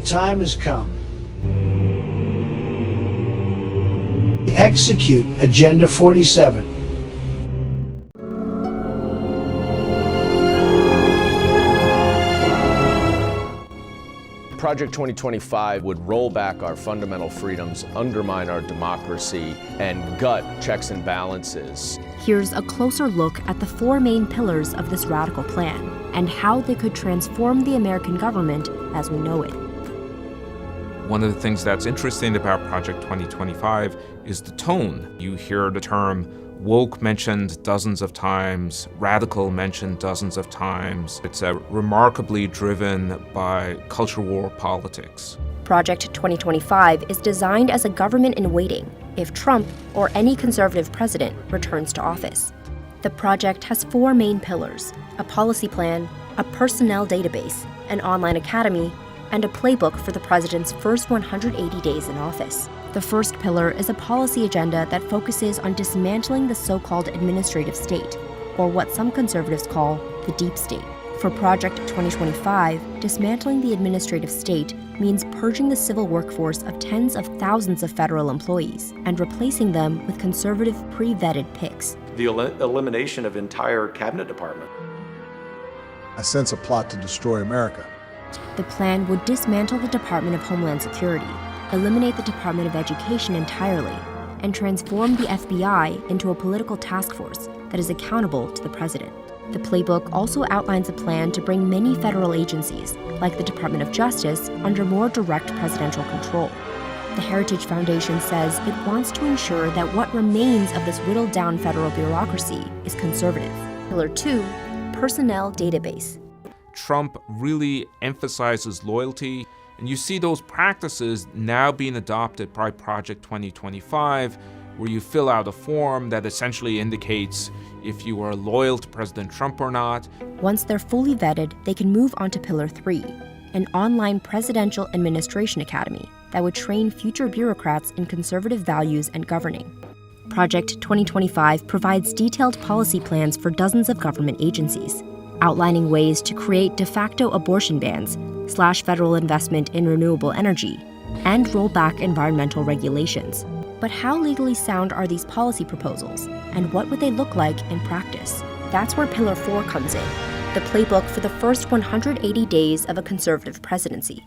time has come. Execute Agenda 47. Project 2025 would roll back our fundamental freedoms, undermine our democracy, and gut checks and balances. Here's a closer look at the four main pillars of this radical plan and how they could transform the American government as we know it. One of the things that's interesting about Project 2025 is the tone. You hear the term woke mentioned dozens of times, radical mentioned dozens of times. It's remarkably driven by culture war politics. Project 2025 is designed as a government in waiting if Trump or any conservative president returns to office. The project has four main pillars: a policy plan, a personnel database, an online academy, and a playbook for the president's first 180 days in office. The first pillar is a policy agenda that focuses on dismantling the so-called administrative state, or what some conservatives call the deep state. For Project 2025, dismantling the administrative state means purging the civil workforce of tens of thousands of federal employees and replacing them with conservative, pre-vetted picks. The elimination of entire cabinet department. I sense a plot to destroy America. The plan would dismantle the Department of Homeland Security, eliminate the Department of Education entirely, and transform the FBI into a political task force that is accountable to the president. The playbook also outlines a plan to bring many federal agencies, like the Department of Justice, under more direct presidential control. The Heritage Foundation says it wants to ensure that what remains of this whittled-down federal bureaucracy is conservative. Pillar 2, personnel database. Trump really emphasizes loyalty, and you see those practices now being adopted by Project 2025, where you fill out a form that essentially indicates if you are loyal to President Trump or not. Once they're fully vetted, they can move on to Pillar 3, an online presidential administration academy that would train future bureaucrats in conservative values and governing. Project 2025 provides detailed policy plans for dozens of government agencies, outlining ways to create de facto abortion bans, slash federal investment in renewable energy, and roll back environmental regulations. But how legally sound are these policy proposals, and what would they look like in practice? That's where Pillar 4 comes in, the playbook for the first 180 days of a conservative presidency.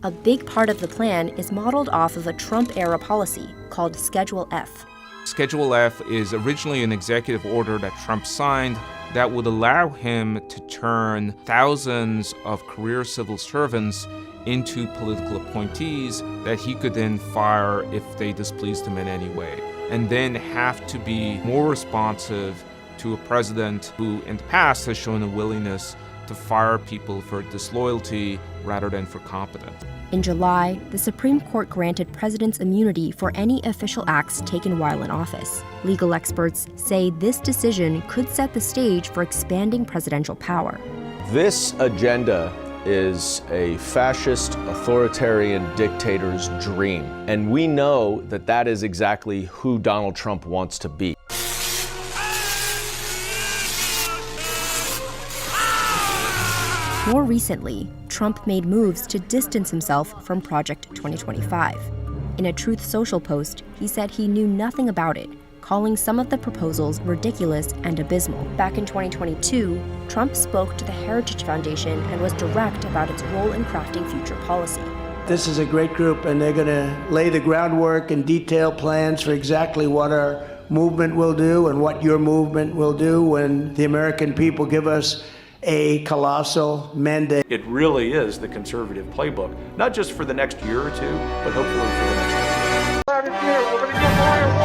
A big part of the plan is modeled off of a Trump-era policy called Schedule F. Schedule F is originally an executive order that Trump signed that would allow him to turn thousands of career civil servants into political appointees that he could then fire if they displeased him in any way, and then have to be more responsive to a president who in the past has shown a willingness to fire people for disloyalty rather than for competence. In July, the Supreme Court granted presidents immunity for any official acts taken while in office. Legal experts say this decision could set the stage for expanding presidential power. This agenda is a fascist, authoritarian dictator's dream. And we know that that is exactly who Donald Trump wants to be. More recently, Trump made moves to distance himself from Project 2025. In a Truth Social post, he said he knew nothing about it, calling some of the proposals ridiculous and abysmal. Back in 2022, Trump spoke to the Heritage Foundation and was direct about its role in crafting future policy. This is a great group, and they're going to lay the groundwork and detail plans for exactly what our movement will do and what your movement will do when the American people give us a colossal mandate. It really is the conservative playbook, not just for the next year or two, but hopefully for the next 10 years.